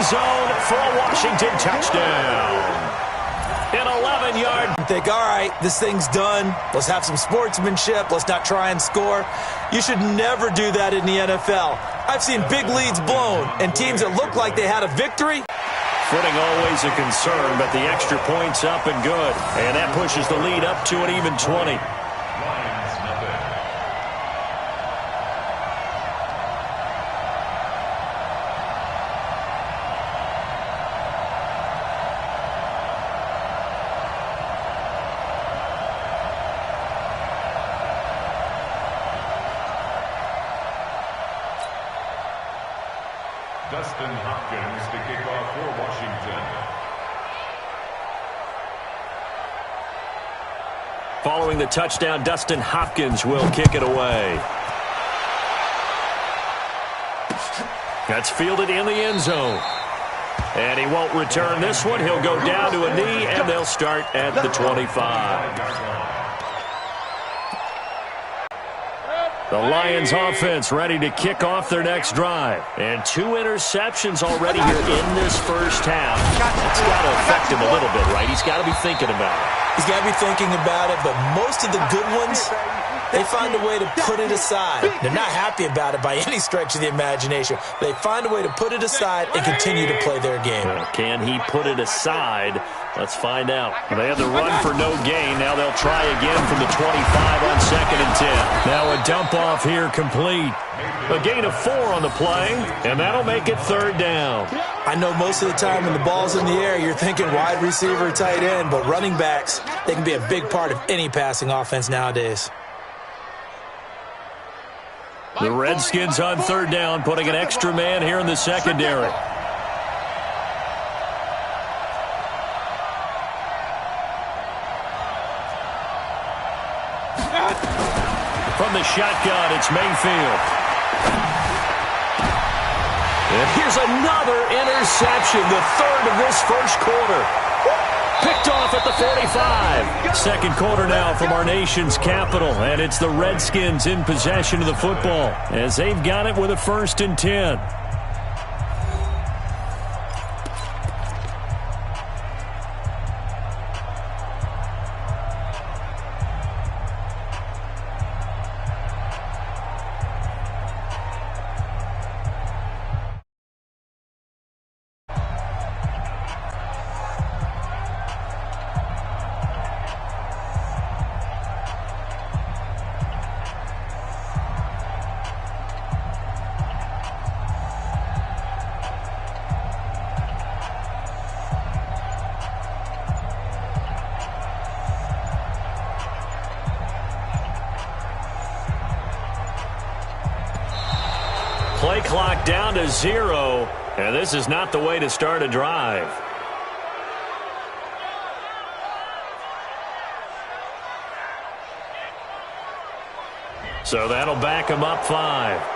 end zone for a Washington touchdown. An 11-yard. Think, all right, this thing's done. Let's have some sportsmanship. Let's not try and score. You should never do that in the NFL. I've seen big leads blown and teams that look like they had a victory. Footing always a concern, but the extra point's up and good. And that pushes the lead up to an even 20. Dustin Hopkins to kick off for Washington. Following the touchdown, Dustin Hopkins will kick it away. That's fielded in the end zone. And he won't return this one. He'll go down to a knee, and they'll start at the 25. The Lions offense ready to kick off their next drive. And 2 interceptions already here in this first half. That's got to affect him a little bit, right? He's got to be thinking about it. He's got to be thinking about it, but most of the good ones, they find a way to put it aside. They're not happy about it by any stretch of the imagination. They find a way to put it aside and continue to play their game. Can he put it aside? Let's find out. They had the run for no gain. Now they'll try again from the 25 on 2nd and 10. Now a dump off here complete. A gain of 4 on the play, and that'll make it 3rd down. I know most of the time when the ball's in the air, you're thinking wide receiver, tight end, but running backs, they can be a big part of any passing offense nowadays. The Redskins on 3rd down, putting an extra man here in the secondary. From the shotgun, it's Mayfield. And here's another interception, the 3rd of this first quarter. Picked off at the 45. Second quarter now from our nation's capital, and it's the Redskins in possession of the football as they've got it with a 1st and 10. Play clock down to 0, and this is not the way to start a drive. So that'll back him up 5.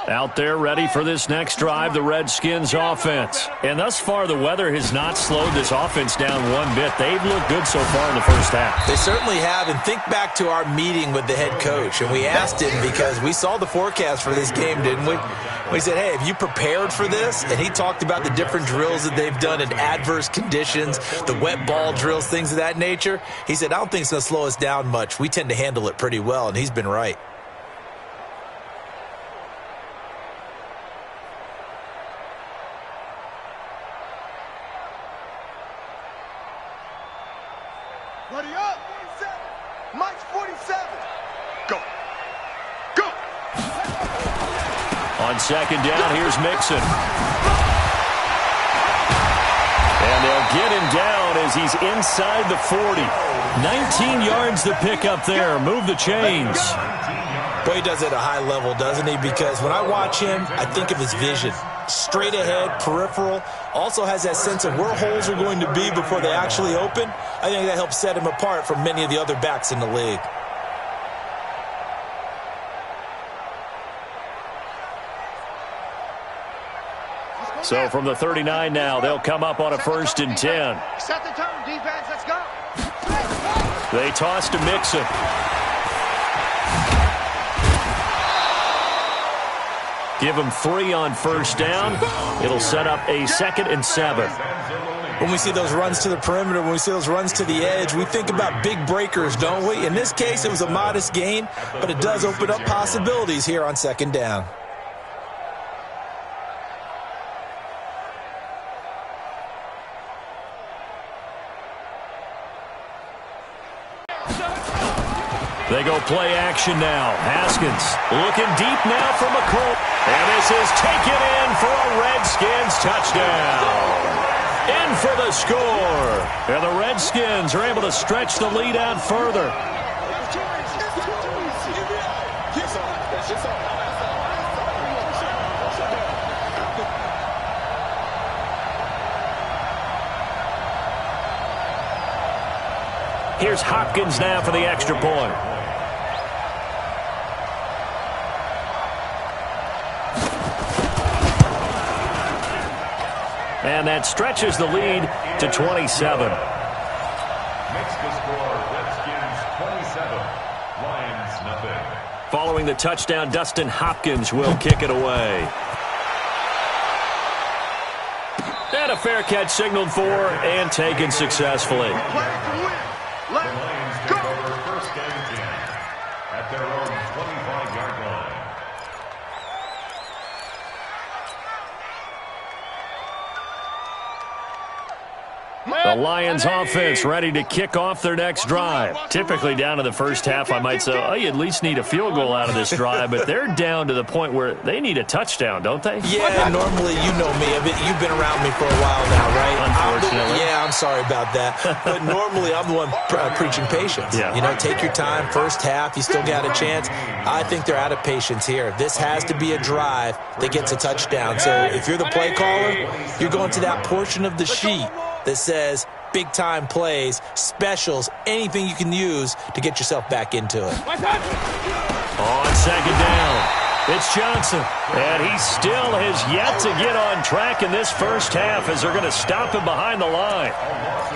Out there ready for this next drive, the Redskins offense. And thus far, the weather has not slowed this offense down one bit. They've looked good so far in the first half. They certainly have. And think back to our meeting with the head coach. And we asked him because we saw the forecast for this game, didn't we? We said, hey, have you prepared for this? And he talked about the different drills that they've done in adverse conditions, the wet ball drills, things of that nature. He said, I don't think it's going to slow us down much. We tend to handle it pretty well, and he's been right. Ready up. 47. Mike's 47. Go. Go. On 2nd down, here's Mixon. And they'll get him down as he's inside the 40. 19 yards to pick up there. Move the chains. Boy, he does it at a high level, doesn't he? Because when I watch him, I think of his vision. Straight ahead, peripheral. Also has that sense of where holes are going to be before they actually open. I think that helps set him apart from many of the other backs in the league. So from the 39 now, they'll come up on a 1st and 10. Set the tone, defense. Let's go. They toss to Mixon. Give them 3 on 1st down. It'll set up a 2nd and 7. When we see those runs to the perimeter, when we see those runs to the edge, we think about big breakers, don't we? In this case, it was a modest gain, but it does open up possibilities here on 2nd down. They go play action now. Haskins looking deep now for McCoy. And this is taken in for a Redskins touchdown. In for the score. And the Redskins are able to stretch the lead out further. Here's Hopkins now for the extra point. And that stretches the lead to 27. Makes the score Redskins 27, Lions nothing. Following the touchdown, Dustin Hopkins will kick it away. And a fair catch signaled for and taken successfully. The Lions take over 1st and 10 at their own 25-yard line. The Lions offense ready to kick off their next drive. Typically down to the first half, I might say, oh, you at least need a field goal out of this drive, but they're down to the point where they need a touchdown, don't they? Yeah, normally, you know me. You've been around me for a while now, right? Unfortunately. I'm sorry about that. But normally, I'm the one preaching patience. Yeah. You know, take your time. First half, you still got a chance. I think they're out of patience here. This has to be a drive that gets a touchdown. So if you're the play caller, you're going to that portion of the sheet that says big-time plays, specials, anything you can use to get yourself back into it. On 2nd down, it's Johnson. And he still has yet to get on track in this first half as they're going to stop him behind the line.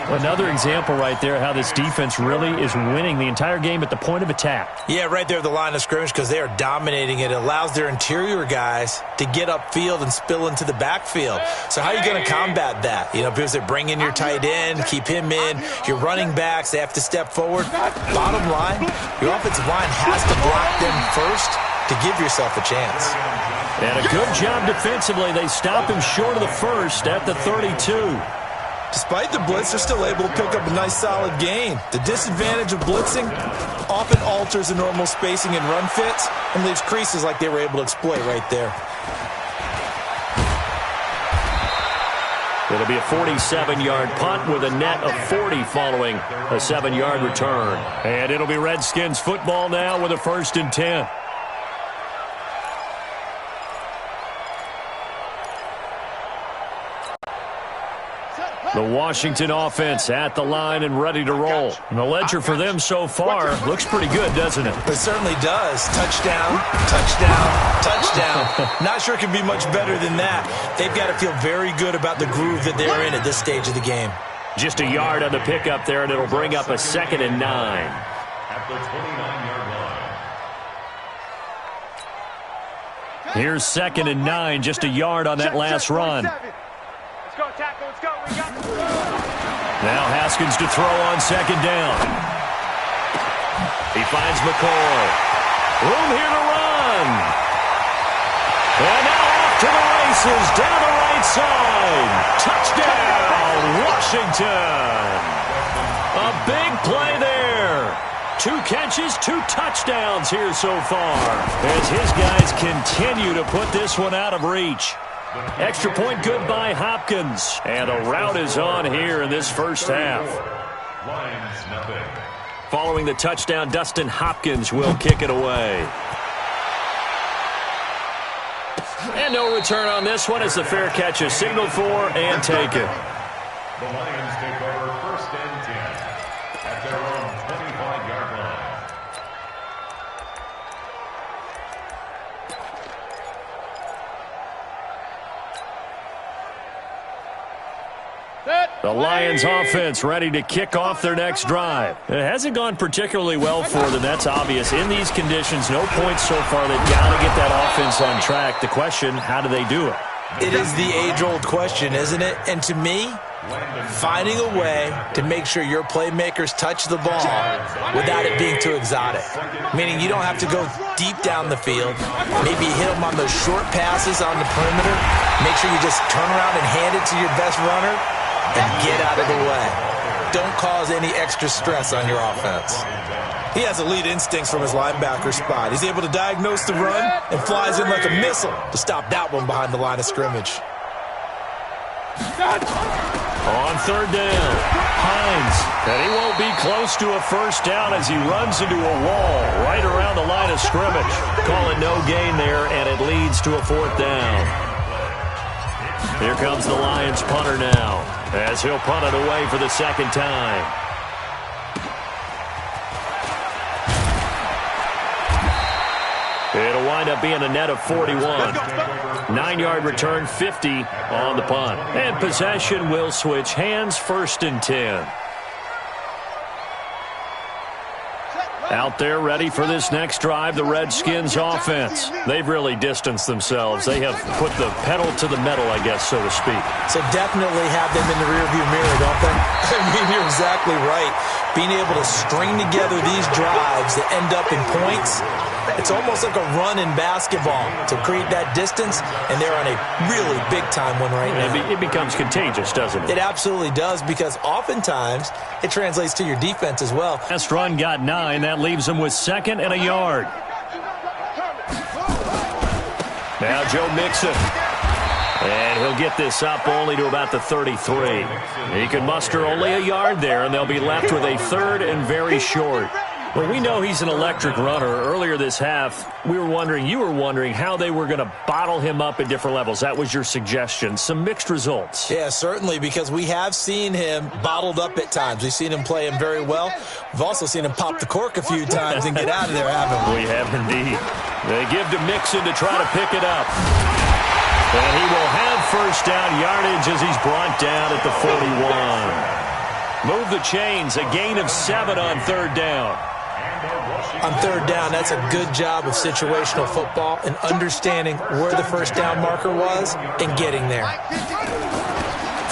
Another example right there how this defense really is winning the entire game at the point of attack. Yeah, right there at the line of scrimmage because they are dominating it. It allows their interior guys to get upfield and spill into the backfield. So how are you going to combat that? You know, because they bring in your tight end, keep him in. Your running backs, they have to step forward. Bottom line, your offensive line has to block them first to give yourself a chance. And a good job defensively. They stop him short of the first at the 32. Despite the blitz, they're still able to pick up a nice solid gain. The disadvantage of blitzing often alters the normal spacing and run fits and leaves creases like they were able to exploit right there. It'll be a 47-yard punt with a net of 40 following a 7-yard return. And it'll be Redskins football now with a 1st and 10. The Washington offense at the line and ready to roll. And the ledger for them so far looks pretty good, doesn't it? It certainly does. Touchdown, touchdown, touchdown. Not sure it can be much better than that. They've got to feel very good about the groove that they're in at this stage of the game. Just a yard on the pickup there, and it'll bring up a 2nd and 9. At the 29-yard line. Here's 2nd and 9, just a yard on that last run. Go, tackle, let's go. We got Now Haskins to throw on 2nd down. He finds McCoy. Room here to run. And now off to the races down the right side. Touchdown, Washington. A big play there. 2 catches, 2 touchdowns here so far as his guys continue to put this one out of reach. Extra point good by Hopkins. And a rout is on here in this first half. Lions nothing. Following the touchdown, Dustin Hopkins will kick it away. And no return on this one as the fair catch is signaled for and taken. The Lions take over 1st and 10 at their own 25-yard line. The Lions offense ready to kick off their next drive. It hasn't gone particularly well for them. That's obvious. In these conditions, no points so far. They've got to get that offense on track. The question, how do they do it? It is the age-old question, isn't it? And to me, finding a way to make sure your playmakers touch the ball without it being too exotic. Meaning you don't have to go deep down the field. Maybe hit them on those short passes on the perimeter. Make sure you just turn around and hand it to your best runner and get out of the way. Don't cause any extra stress on your offense. He has elite instincts from his linebacker spot. He's able to diagnose the run and flies in like a missile to stop that one behind the line of scrimmage. On third down, Hines, and he won't be close to a first down as he runs into a wall right around the line of scrimmage. Call it no gain there, and it leads to a fourth down. Here comes the Lions punter now, as he'll punt it away for the second time. It'll wind up being a net of 41. 9-yard return, 50 on the punt. And possession will switch hands, 1st and 10. Out there ready for this next drive, the Redskins offense. They've really distanced themselves. They have put the pedal to the metal, I guess, so to speak. So definitely have them in the rearview mirror, don't they? I mean, you're exactly right. Being able to string together these drives that end up in points, it's almost like a run in basketball to create that distance, and they're on a really big-time one right now. It becomes contagious, doesn't it? It absolutely does, because oftentimes it translates to your defense as well. Last run got 9. That leaves them with 2nd and a yard. Now Joe Mixon. And he'll get this up only to about the 33. He can muster only a yard there, and they'll be left with a 3rd and very short. Well, we know he's an electric runner. Earlier this half, you were wondering how they were going to bottle him up at different levels. That was your suggestion. Some mixed results. Yeah, certainly, because we have seen him bottled up at times. We've seen him play him very well. We've also seen him pop the cork a few times and get out of there, haven't we? We have indeed. They give to Mixon to try to pick it up. And he will have first down yardage as he's brought down at the 41. Move the chains, a gain of 7 on 3rd down. On 3rd down, that's a good job of situational football and understanding where the first down marker was and getting there.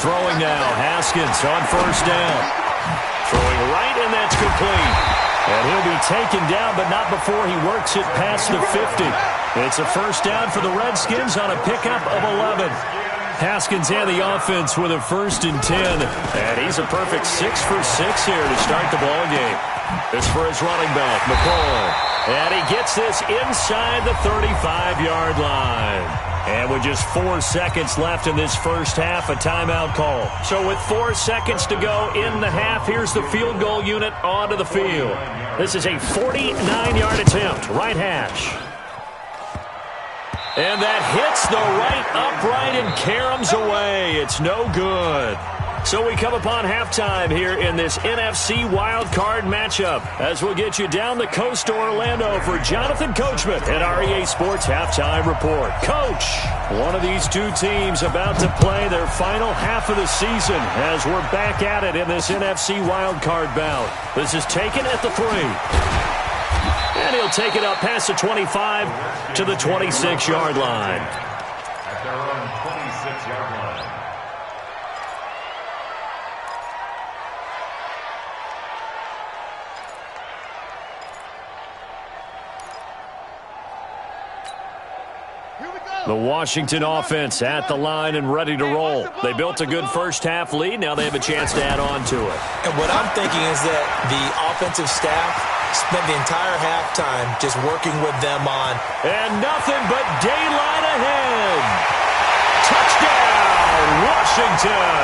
Throwing now, Haskins on 1st down. Throwing right, and that's complete. And he'll be taken down, but not before he works it past the 50. It's a first down for the Redskins on a pickup of 11. Haskins and the offense with a 1st and 10. And he's a perfect 6 for 6 here to start the ball game. This for his running back, McCoy. And he gets this inside the 35-yard line. And with just 4 seconds left in this first half, a timeout call. So with 4 seconds to go in the half, here's the field goal unit onto the field. This is a 49-yard attempt, right hash. And that hits the right upright and caroms away. It's no good. So we come upon halftime here in this NFC wildcard matchup as we'll get you down the coast to Orlando for Jonathan Coachman at REA Sports Halftime Report. Coach, one of these two teams about to play their final half of the season as we're back at it in this NFC wildcard bout. This is taken at the 3. And he'll take it up past the 25 to the 26-yard line. At their own 26-yard line. The Washington offense at the line and ready to roll. They built a good first half lead. Now they have a chance to add on to it. And what I'm thinking is that the offensive staff spent the entire halftime just working with them on. And nothing but daylight ahead. Touchdown, Washington.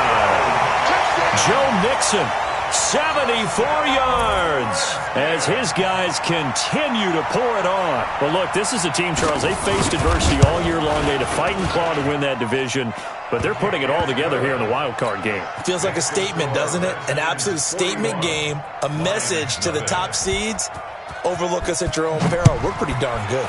Joe Mixon, 74 yards as his guys continue to pour it on. But look, this is a team, Charles, they faced adversity all year long. They had to fight and claw to win that division, but they're putting it all together here in the wild card game. Feels like a statement, doesn't it? An absolute statement game, a message to the top seeds. Overlook us at your own peril. We're pretty darn good.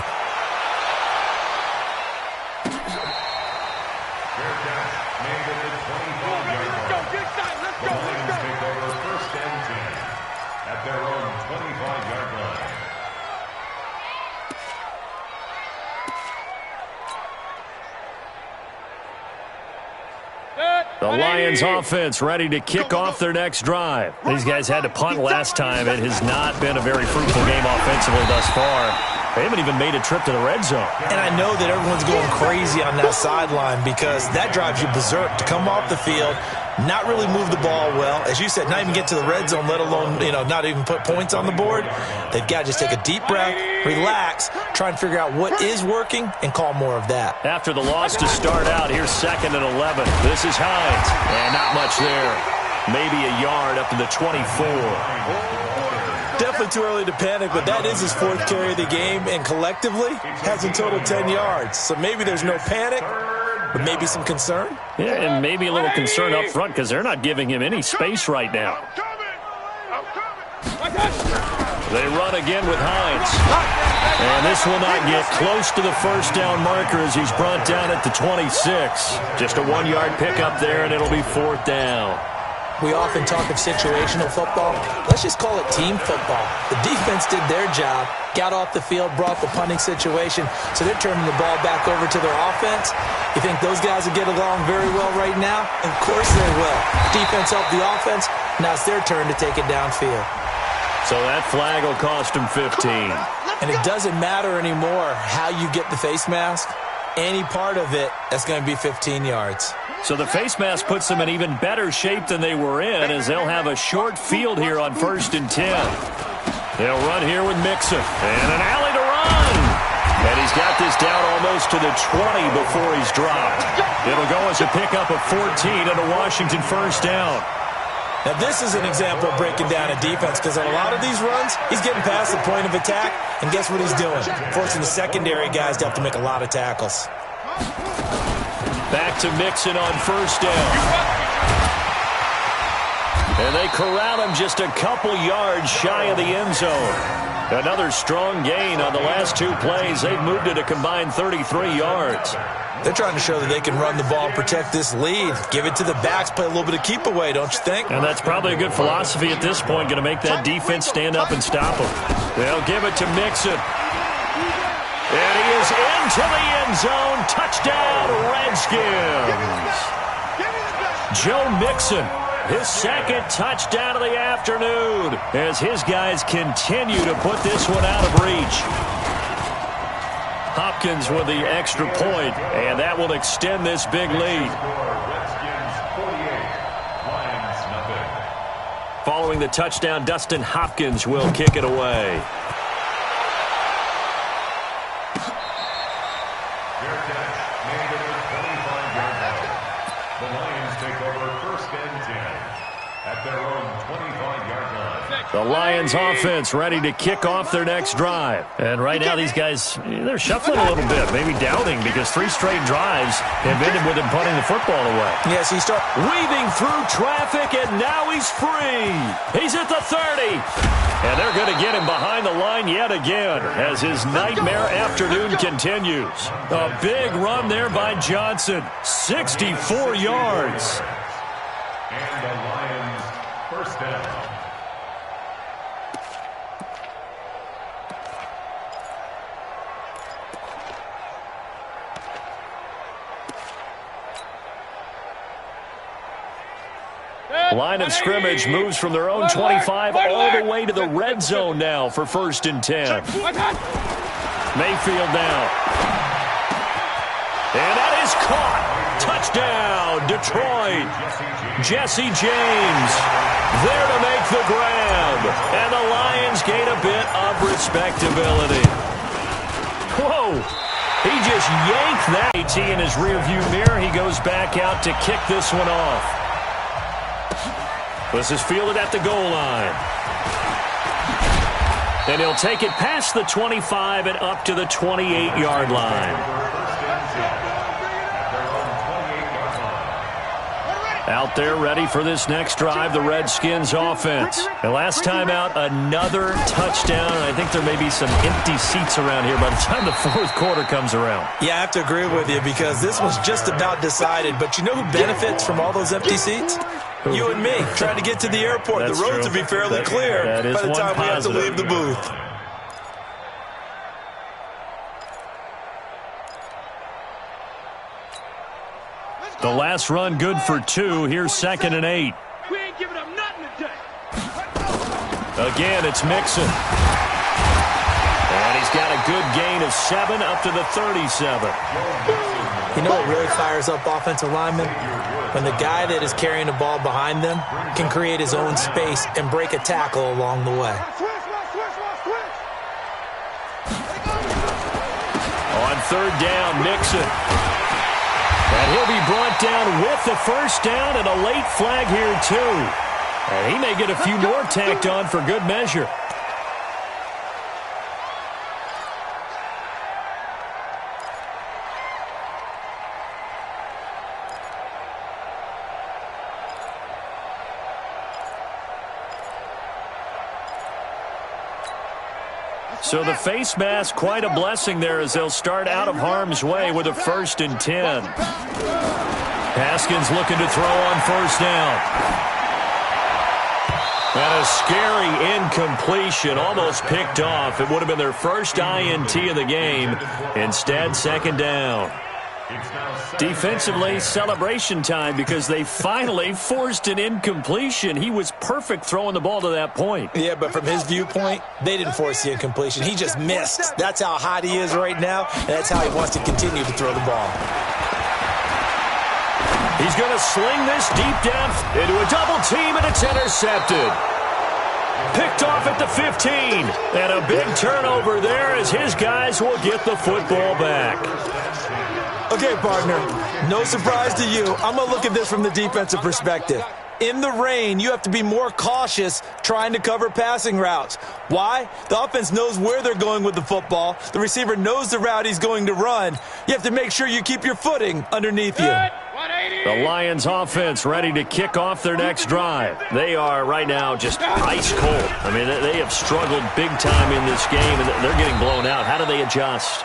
Lions offense ready to kick off their next drive. These guys had to punt last time. It has not been a very fruitful game offensively thus far. They haven't even made a trip to the red zone. And I know that everyone's going crazy on that sideline because that drives you berserk to come off the field, not really move the ball well. As you said, not even get to the red zone, let alone, not even put points on the board. They've got to just take a deep breath, relax, try and figure out what is working, and call more of that. After the loss to start out, here's 2nd and 11. This is Hines. And not much there. Maybe a yard up to the 24. Definitely too early to panic, but that is his 4th carry of the game, and collectively has in total 10 yards. So maybe there's no panic, but maybe some concern. Yeah, and maybe a little concern up front because they're not giving him any space right now. They run again with Hines. And this will not get close to the first down marker as he's brought down at the 26. Just a 1-yard pickup there, and it'll be 4th down. We often talk of situational football. Let's just call it team football. The defense did their job, got off the field, brought the punting situation, so they're turning the ball back over to their offense. You think those guys will get along very well right now? Of course they will. Defense helped the offense. Now it's their turn to take it downfield. So that flag will cost him 15. And it doesn't matter anymore how you get the face mask. Any part of it, that's going to be 15 yards. So the face mask puts them in even better shape than they were in as they'll have a short field here on 1st and 10. They'll run here with Mixon. And an alley to run. And he's got this down almost to the 20 before he's dropped. It'll go as a pickup of 14 and a Washington 1st down. Now, this is an example of breaking down a defense because on a lot of these runs, he's getting past the point of attack, and guess what he's doing? Forcing the secondary guys to have to make a lot of tackles. Back to Mixon on 1st down. And they corral him just a couple yards shy of the end zone. Another strong gain on the last 2 plays. They've moved it a combined 33 yards. They're trying to show that they can run the ball, protect this lead. Give it to the backs, play a little bit of keep away, don't you think? And that's probably a good philosophy at this point, going to make that defense stand up and stop them. They'll give it to Mixon. And he is into the end zone. Touchdown, Redskins. Joe Mixon, his 2nd touchdown of the afternoon as his guys continue to put this one out of reach. Hopkins with the extra point, and that will extend this big lead. Following the touchdown, Dustin Hopkins will kick it away. The Lions take over 1st and 10 at their own 25-yard line. The Lions offense ready to kick off their next drive. And right now these guys, they're shuffling a little bit, maybe doubting because 3 straight drives have ended with him punting the football away. Yes, he started weaving through traffic, and now he's free. He's at the 30. And they're going to get him behind the line yet again as his nightmare afternoon continues. A big run there by Johnson. 64 yards. And the Lions 1st down. Line of scrimmage moves from their own 25 all the way to the red zone now for 1st and 10. Mayfield now. And that is caught. Touchdown, Detroit. Jesse James there to make the grab. And the Lions gain a bit of respectability. Whoa. He just yanked that. AT in his rearview mirror. He goes back out to kick this one off. This is fielded at the goal line. And he'll take it past the 25 and up to the 28-yard line. Out there ready for this next drive, the Redskins offense. And last time out, another touchdown. And I think there may be some empty seats around here by the time the 4th quarter comes around. Yeah, I have to agree with you because this was just about decided. But you know who benefits from all those empty seats? You and me, trying to get to the airport. That's the roads true. will be fairly clear by the time we have to leave the booth. The last run good for 2. Here's 2nd and 8. We ain't giving up nothing today. Again, it's Mixon. And he's got a good gain of 7 up to the 37. You know what really fires up offensive linemen? When the guy that is carrying the ball behind them can create his own space and break a tackle along the way. On 3rd down, Mixon. And he'll be brought down with the first down and a late flag here, too. And he may get a few more tacked on for good measure. So the face mask, quite a blessing there as they'll start out of harm's way with a 1st and 10. Haskins looking to throw on 1st down. And a scary incompletion, almost picked off. It would have been their first INT of the game. Instead, 2nd down. Defensively, celebration time because they finally forced an incompletion. He was perfect throwing the ball to that point. Yeah, but from his viewpoint, they didn't force the incompletion. He just missed. That's how hot he is right now, and that's how he wants to continue to throw the ball. He's going to sling this deep down into a double team, and it's intercepted. Picked off at the 15. And a big turnover there as his guys will get the football back. Okay, partner, no surprise to you. I'm going to look at this from the defensive perspective. In the rain, you have to be more cautious trying to cover passing routes. Why? The offense knows where they're going with the football. The receiver knows the route he's going to run. You have to make sure you keep your footing underneath you. The Lions offense ready to kick off their next drive. They are right now just ice cold. I mean, they have struggled big time in this game, and they're getting blown out. How do they adjust?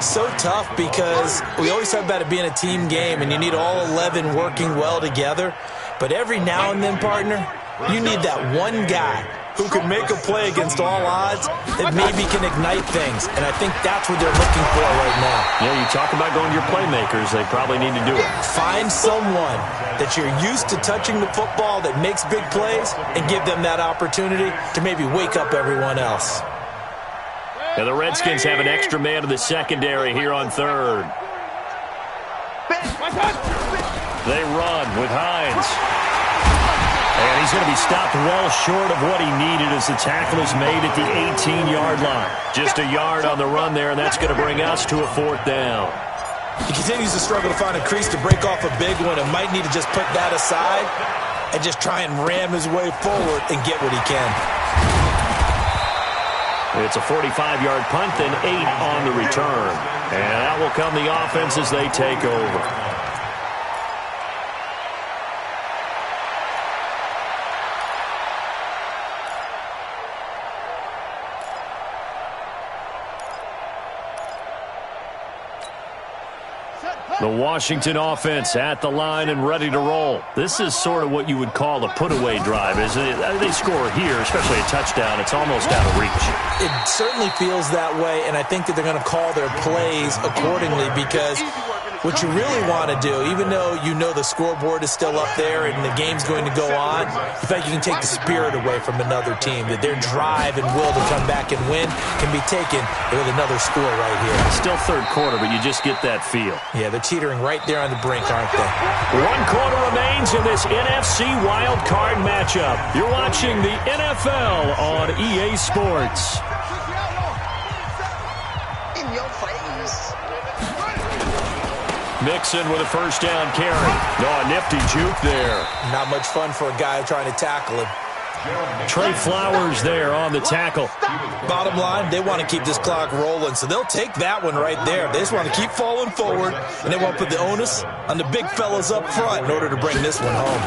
So tough because we always talk about it being a team game, and you need all 11 working well together. But every now and then, partner, you need that one guy who can make a play against all odds that maybe can ignite things. And I think that's what they're looking for right now. Yeah, you talk about going to your playmakers. They probably need to do it. Find someone that you're used to touching the football that makes big plays and give them that opportunity to maybe wake up everyone else. Now the Redskins have an extra man in the secondary here on 3rd. They run with Hines. And he's going to be stopped well short of what he needed as the tackle is made at the 18-yard line. Just a yard on the run there, and that's going to bring us to a 4th down. He continues to struggle to find a crease to break off a big one and might need to just put that aside and just try and ram his way forward and get what he can. It's a 45-yard punt, then 8 on the return. And out will come the offense as they take over. The Washington offense at the line and ready to roll. This is sort of what you would call a put-away drive, isn't it? They score here, especially a touchdown. It's almost out of reach. It certainly feels that way, and I think that they're going to call their plays accordingly because what you really want to do, even though you know the scoreboard is still up there and the game's going to go on, the fact you can take the spirit away from another team, that their drive and will to come back and win can be taken with another score right here. Still 3rd quarter, but you just get that feel. Yeah, they're teetering right there on the brink, aren't they? 1 quarter remains in this NFC Wild Card matchup. You're watching the NFL on EA Sports. In your face. Mixon with a 1st down carry. No, a nifty juke there. Not much fun for a guy trying to tackle him. Trey Flowers there on the tackle. Bottom line, they want to keep this clock rolling, so they'll take that one right there. They just want to keep falling forward, and they want to put the onus on the big fellas up front in order to bring this one home.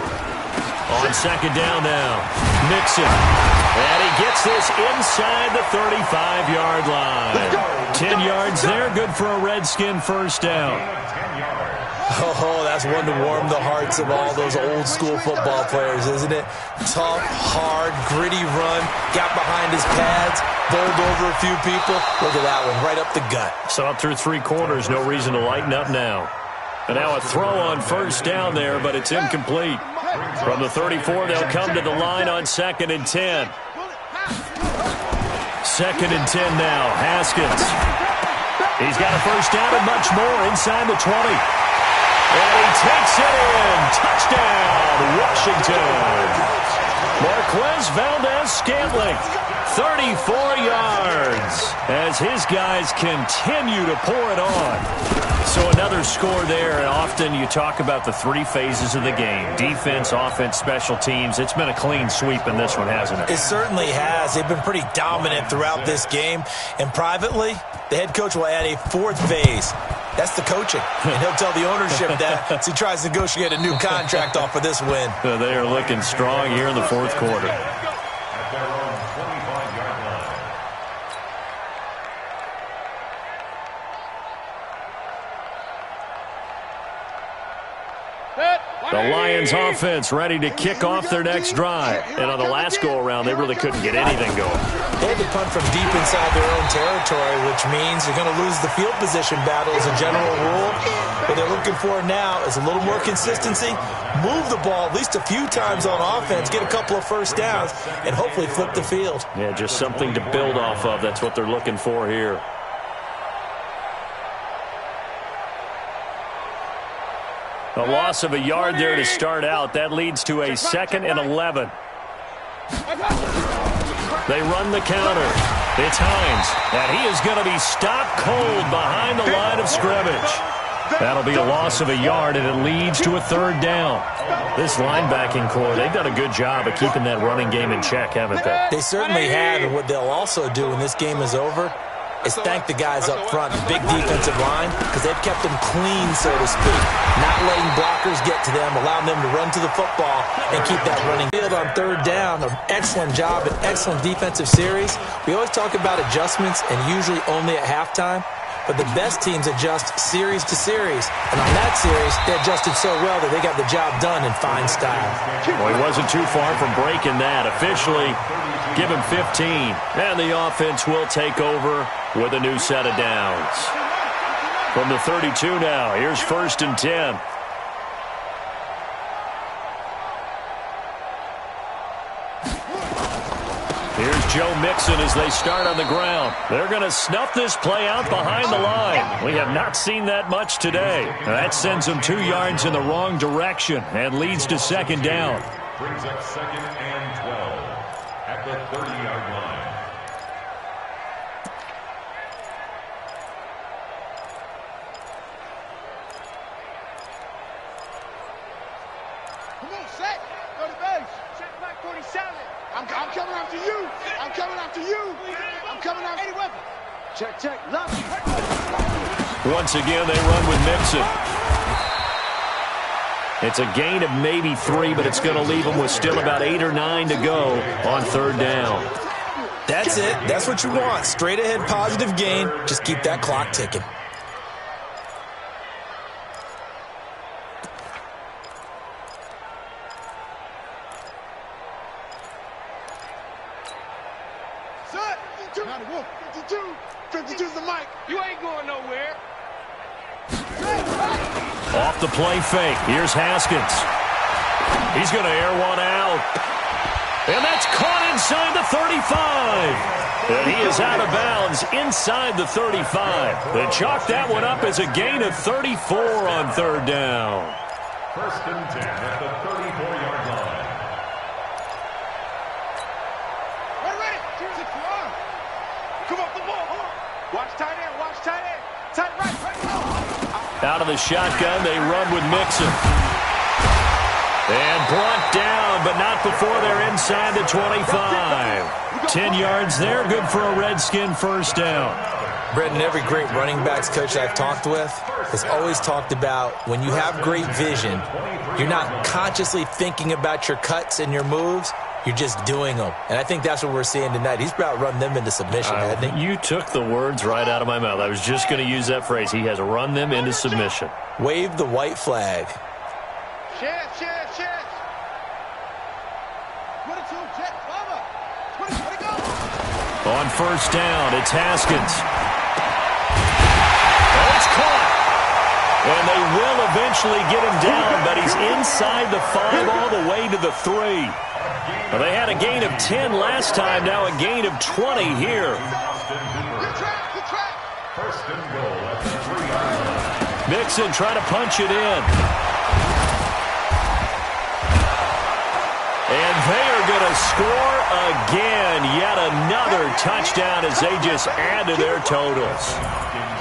On 2nd down now, Mixon. And he gets this inside the 35-yard line. 10 yards there, good for a Redskin 1st down. Oh, that's one to warm the hearts of all those old-school football players, isn't it? Tough, hard, gritty run, got behind his pads, bowled over a few people. Look at that one, right up the gut. So up through 3 quarters, no reason to lighten up now. And now a throw on first down there, but it's incomplete. From the 34, they'll come to the line on 2nd and 10. 2nd and 10 now. Haskins. He's got a first down and much more inside the 20. And he takes it in. Touchdown, Washington. Marquez Valdez-Scantling, 34 yards as his guys continue to pour it on. So another score there, and often you talk about the three phases of the game: defense, offense, special teams. It's been a clean sweep in this one, hasn't it? It certainly has. They've been pretty dominant throughout this game. And privately, the head coach will add a fourth phase. That's the coaching. And he'll tell the ownership that as he tries to negotiate a new contract off of this win. They are looking strong here in the fourth quarter. At their own 25-yard line. The Lions offense ready to kick off their next drive. And on the last go-around, they really couldn't get anything going. They had to punt from deep inside their own territory, which means you're going to lose the field position battle as a general rule. What they're looking for now is a little more consistency, move the ball at least a few times on offense, get a couple of first downs, and hopefully flip the field. Yeah, just something to build off of. That's what they're looking for here. A loss of a yard there to start out. That leads to a 2nd and 11. They run the counter. It's Hines, and he is going to be stopped cold behind the line of scrimmage. That'll be a loss of a yard, and it leads to a 3rd down. This linebacking core, they've done a good job of keeping that running game in check, haven't they? They certainly have, and what they'll also do when this game is over is thank the guys up front, the big defensive line, because they've kept them clean, so to speak. Not letting blockers get to them, allowing them to run to the football and keep that running field on 3rd down. An excellent job, an excellent defensive series. We always talk about adjustments, and usually only at halftime. But the best teams adjust series to series. And on that series, they adjusted so well that they got the job done in fine style. Well, he wasn't too far from breaking that. Officially, give him 15. And the offense will take over with a new set of downs. From the 32 now, here's 1st and 10. Here's Joe Mixon as they start on the ground. They're going to snuff this play out behind the line. We have not seen that much today. That sends them 2 yards in the wrong direction and leads to 2nd down. Brings up 2nd and 12 at the 30-yard line. Come on, set. Go to base. Set back 47. I'm coming after you. I'm coming after you. I'm coming after any weapon. Check. Love. Once again, they run with Mixon. It's a gain of maybe 3, but it's going to leave them with still about 8 or 9 to go on 3rd down. That's it. That's what you want. Straight ahead positive gain. Just keep that clock ticking. Set. 52. 52's the mic. You ain't going nowhere. Off the play fake. Here's Haskins. He's going to air one out. And that's caught inside the 35. And he is out of bounds inside the 35. They chalk that one up as a gain of 34 on 3rd down. 1st and 10 at the 34-yard line. Ready. Come off the ball. Watch tight end. Tight right. Out of the shotgun, they run with Mixon. And brought down, but not before they're inside the 25. 10 yards there, good for a Redskin 1st down. Brendan, every great running backs coach I've talked with has always talked about when you have great vision, you're not consciously thinking about your cuts and your moves. You're just doing them. And I think that's what we're seeing tonight. He's about run them into submission, hasn't he? You took the words right out of my mouth. I was just going to use that phrase. He has run them into submission. Wave the white flag. Chance. 22, jet, cover. 20 go. On 1st down, it's Haskins. Oh, it's caught. And they will eventually get him down, but he's inside the 5 all the way to the 3. Well, they had a gain of 10 last time, now a gain of 20 here. First and goal at the 3-yard line. Mixon trying to punch it in. And they are going to score again. Yet another touchdown as they just add to their totals.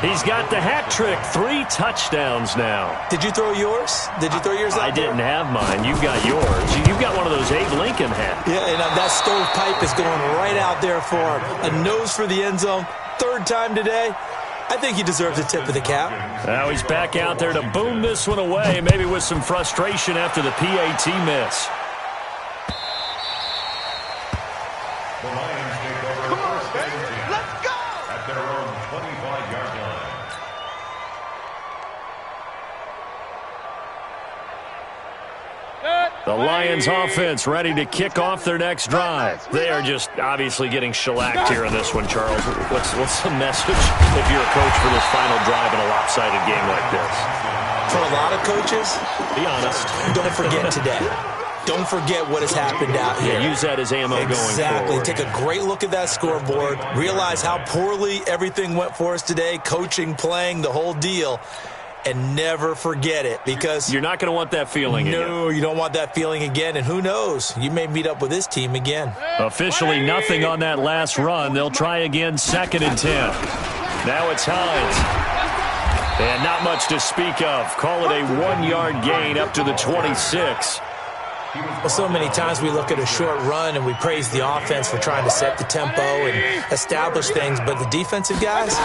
He's got the hat trick, 3 touchdowns now. Did you throw yours? Did you throw yours out I didn't have mine. You've got yours. You've got one of those Abe Lincoln hats. Yeah, and that stovepipe is going right out there for him. A nose for the end zone. 3rd time today. I think he deserves a tip of the cap. Now he's back out there to boom this one away, maybe with some frustration after the PAT miss. The Lions take over first and 10. Let's go! At their own 25-yard line. The Lions offense ready to kick off their next drive. They are just obviously getting shellacked here in this one, Charles. What's the message if you're a coach for this final drive in a lopsided game like this? For a lot of coaches, Be honest. don't forget today. Don't forget what has happened out here. Yeah, use that as ammo going Exactly. forward. Take a great look at that scoreboard. Realize how poorly everything went for us today. Coaching, playing, the whole deal. And never forget it, because You're not going to want that feeling again. no, you don't want that feeling again. And who knows? You may meet up with this team again. Officially nothing on that last run. They'll try again, 2nd and 10. Now it's Hines. And not much to speak of. Call it a 1-yard gain up to the 26. Well, so many times we look at a short run and we praise the offense for trying to set the tempo and establish things, but the defensive guys,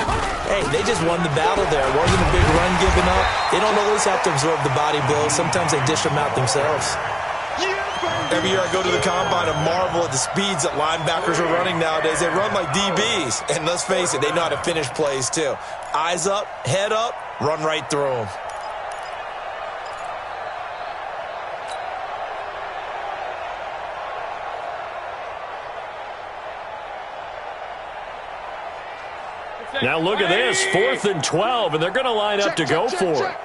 hey, they just won the battle there. It wasn't a big run given up. They don't always have to absorb the body blows. Sometimes they dish them out themselves. Every year I go to the combine and marvel at the speeds that linebackers are running nowadays. They run like DBs, and let's face it, they know how to finish plays too. Eyes up, head up, run right through them. Now look at this, 4th and 12, and they're going to line up to go for it.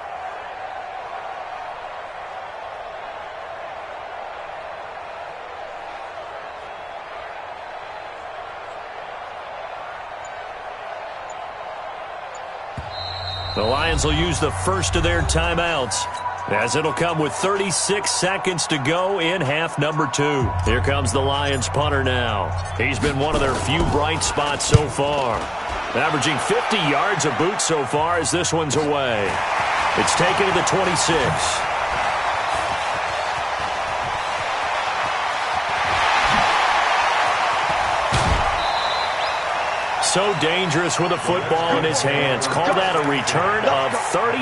The Lions will use the first of their timeouts, as it'll come with 36 seconds to go in half number 2. Here comes the Lions punter now. He's been one of their few bright spots so far. Averaging 50 yards a boot so far as this one's away. It's taken to the 26. So dangerous with a football in his hands. Call that a return of 38.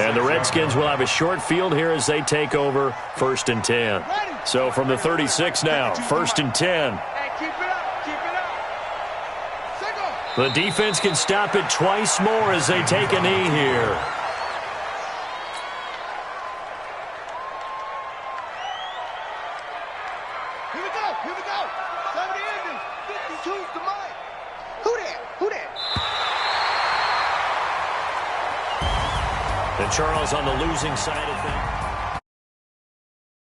And the Redskins will have a short field here as they take over 1st and 10. So from the 36 now, 1st and 10. Hey, keep it up, keep it up. The defense can stop it twice more as they take a knee here. Here we go, here we go. Time of the ending. 52's the mic. Who that? Who that? And Charles on the losing side of things.